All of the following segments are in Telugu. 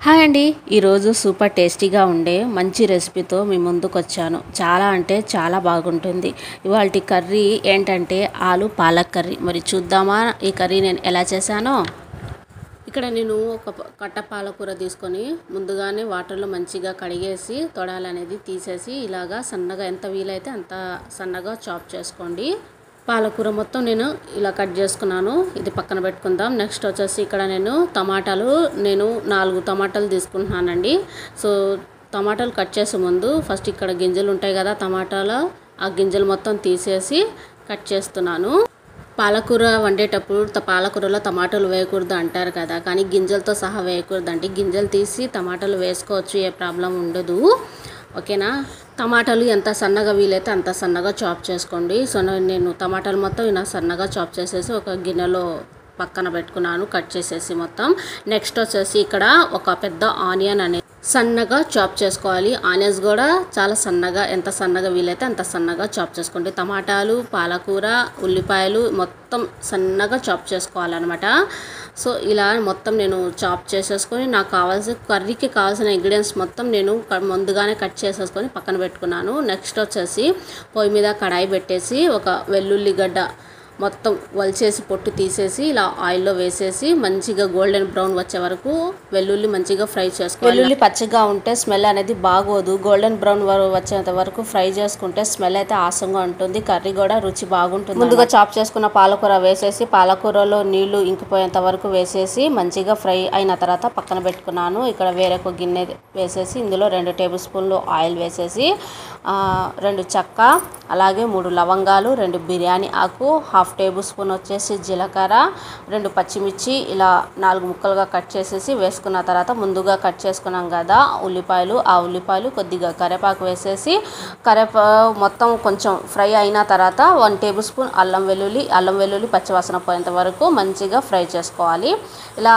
హాయ్ అండి. ఈరోజు సూపర్ టేస్టీగా ఉండే మంచి రెసిపీతో మీ ముందుకు వచ్చాను. చాలా అంటే చాలా బాగుంటుంది. ఇవాల్టి కర్రీ ఏంటంటే ఆలు పాలక్ కర్రీ. మరి చూద్దామా ఈ కర్రీ నేను ఎలా చేశానో. ఇక్కడ నేను ఒక కట్ట పాలకూర తీసుకొని ముందుగానే వాటర్లో మంచిగా కడిగేసి తొడాలు అనేది తీసేసి ఇలాగా సన్నగా ఎంత వీలైతే అంత సన్నగా చాప్ చేసుకోండి. పాలకూర మొత్తం నేను ఇలా కట్ చేసుకున్నాను. ఇది పక్కన పెట్టుకుందాం. నెక్స్ట్ వచ్చేసి ఇక్కడ నేను 4 టమాటాలు తీసుకుంటున్నానండి. సో టమాటాలు కట్ చేసే ముందు ఫస్ట్ ఇక్కడ గింజలు ఉంటాయి కదా టమాటాలో, ఆ గింజలు మొత్తం తీసేసి కట్ చేస్తున్నాను. పాలకూర వండేటప్పుడు పాలకూరలో టమాటాలు వేయకూడదు అంటారు కదా, కానీ గింజలతో సహా వేయకూడదండి. గింజలు తీసి టమాటాలు వేసుకోవచ్చు, ఏ ప్రాబ్లం ఉండదు. ఓకేనా. టమాటాలు ఎంత సన్నగా వీలైతే అంత సన్నగా చాప్ చేసుకోండి. సో నేను టమాటాలు మొత్తం ఇలా సన్నగా చాప్ చేసేసి ఒక గిన్నెలో పక్కన పెట్టుకున్నాను, కట్ చేసేసి మొత్తం. నెక్స్ట్ వచ్చేసి ఇక్కడ ఒక పెద్ద ఆనియన్ అనేది సన్నగా చాప్ చేసుకోవాలి. ఆనియన్స్ కూడా చాలా సన్నగా, ఎంత సన్నగా వీలైతే అంత సన్నగా చాప్ చేసుకోండి. టమాటాలు, పాలకూర, ఉల్లిపాయలు మొత్తం సన్నగా చాప్ చేసుకోవాలన్నమాట. సో ఇలా మొత్తం నేను చాప్ చేసేసుకొని నాకు కావాల్సిన కర్రీకి కావాల్సిన ఇంగ్రీడియంట్స్ మొత్తం నేను ముందుగానే కట్ చేసేసుకొని పక్కన పెట్టుకున్నాను. నెక్స్ట్ వచ్చేసి పొయ్యి మీద కడాయి పెట్టేసి ఒక వెల్లుల్లిగడ్డ మొత్తం వలిచేసి పొట్టు తీసేసి ఇలా ఆయిల్లో వేసేసి మంచిగా గోల్డెన్ బ్రౌన్ వచ్చే వరకు వెల్లుల్లి మంచిగా ఫ్రై చేసుకోవాలి. వెల్లుల్లి పచ్చిగా ఉంటే స్మెల్ అనేది బాగోదు. గోల్డెన్ బ్రౌన్ వచ్చేంత వరకు ఫ్రై చేసుకుంటే స్మెల్ అయితే ఆసంగా ఉంటుంది, కర్రీ కూడా రుచి బాగుంటుంది. ముందుగా చాప్ చేసుకున్న పాలకూర వేసేసి పాలకూరలో నీళ్లు ఇంకిపోయేంత వరకు వేసేసి మంచిగా ఫ్రై అయిన తర్వాత పక్కన పెట్టుకున్నాను. ఇక్కడ వేరొక గిన్నె వేసేసి ఇందులో 2 టేబుల్ స్పూన్లు ఆయిల్ వేసేసి 2 చెక్క, అలాగే 3 లవంగాలు, 2 బిర్యానీ ఆకు, 1/2 టేబుల్ స్పూన్ వచ్చేసి జీలకర్ర, 2 పచ్చిమిర్చి ఇలా 4 ముక్కలుగా కట్ చేసేసి వేసుకున్న తర్వాత ముందుగా కట్ చేసుకున్నాం కదా ఉల్లిపాయలు, ఆ ఉల్లిపాయలు కొద్దిగా కరివేపాకు వేసేసి మొత్తం కొంచెం ఫ్రై అయిన తర్వాత 1 టేబుల్ స్పూన్ అల్లం వెల్లుల్లి పచ్చివాసన పోయేంత వరకు మంచిగా ఫ్రై చేసుకోవాలి. ఇలా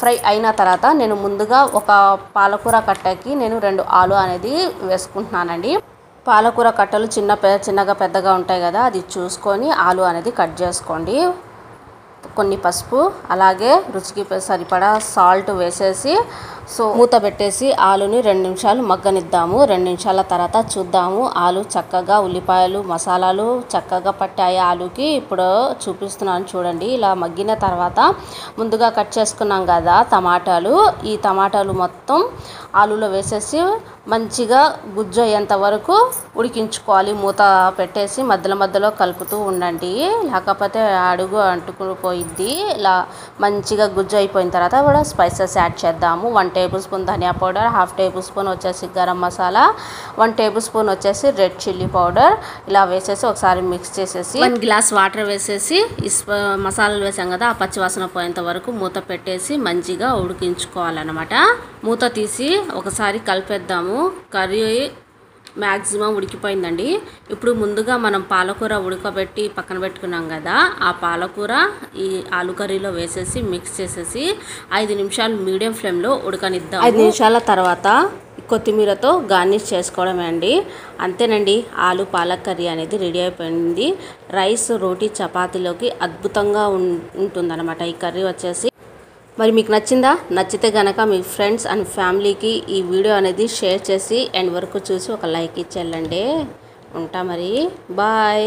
ఫ్రై అయిన తర్వాత నేను ముందుగా ఒక పాలకూర కట్టకి నేను 2 ఆలు అనేది వేసుకుంటున్నానండి. పాలకూర కట్టలు చిన్నగా పెద్దగా ఉంటాయి కదా, అది చూసుకొని ఆలు అనేది కట్ చేసుకోండి. కొన్ని పసుపు, అలాగే రుచికి సరిపడా సాల్ట్ వేసేసి సో మూత పెట్టేసి ఆలుని 2 నిమిషాలు మగ్గనిద్దాము. 2 నిమిషాల తర్వాత చూద్దాము ఆలు చక్కగా ఉల్లిపాయలు మసాలాలు చక్కగా పట్టాయి ఆలుకి. ఇప్పుడు చూపిస్తున్నాను చూడండి. ఇలా మగ్గిన తర్వాత ముందుగా కట్ చేసుకున్నాం కదా టమాటాలు, ఈ టమాటాలు మొత్తం ఆలులో వేసేసి మంచిగా గుజ్జు అయ్యేంత వరకు ఉడికించుకోవాలి. మూత పెట్టేసి మధ్యలో కలుపుతూ ఉండండి, లేకపోతే అడుగు అంటుకుని పోయిద్ది. ఇలా మంచిగా గుజ్జు అయిపోయిన తర్వాత కూడా స్పైసెస్ యాడ్ చేద్దాము. 1 టేబుల్ స్పూన్ ధనియా పౌడర్, 1/2 టేబుల్ స్పూన్ వచ్చేసి గరం మసాలా, 1 టేబుల్ స్పూన్ వచ్చేసి రెడ్ చిల్లీ పౌడర్. ఇలా వేసేసి ఒకసారి మిక్స్ చేసేసి 1 గ్లాస్ వాటర్ వేసేసి మసాలాలు వేసాం కదా ఆ పచ్చివాసన పోయేంత వరకు మూత పెట్టేసి మంచిగా ఉడికించుకోవాలన్నమాట. మూత తీసి ఒకసారి కలిపేద్దాము. కర్రీ మ్యాక్సిమం ఉడికిపోయిందండి. ఇప్పుడు ముందుగా మనం పాలకూర ఉడకబెట్టి పక్కన పెట్టుకున్నాం కదా, ఆ పాలకూర ఈ ఆలు కర్రీలో వేసేసి మిక్స్ చేసేసి 5 నిమిషాలు మీడియం ఫ్లేమ్లో ఉడకనిద్దాం. 5 నిమిషాల తర్వాత కొత్తిమీరతో గార్నిష్ చేసుకోవడమే అండి. అంతేనండి, ఆలు పాలక్ కర్రీ అనేది రెడీ అయిపోయింది. రైస్, రోటీ, చపాతీలోకి అద్భుతంగా ఉంటుందన్నమాట ఈ కర్రీ వచ్చేసి. మరి మీకు నచ్చిందా? నచ్చితే కనుక మీ ఫ్రెండ్స్ అండ్ ఫ్యామిలీకి ఈ వీడియో అనేది షేర్ చేసి ఎండ్ వరకు చూసి ఒక లైక్ ఇచ్చేళ్ళండి. ఉంటా మరి, బాయ్.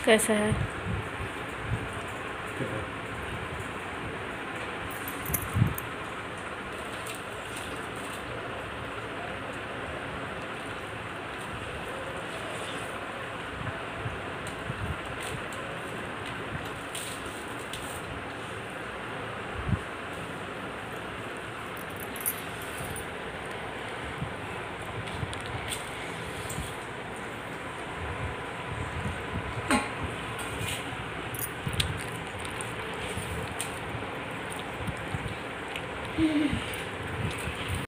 कैसा है?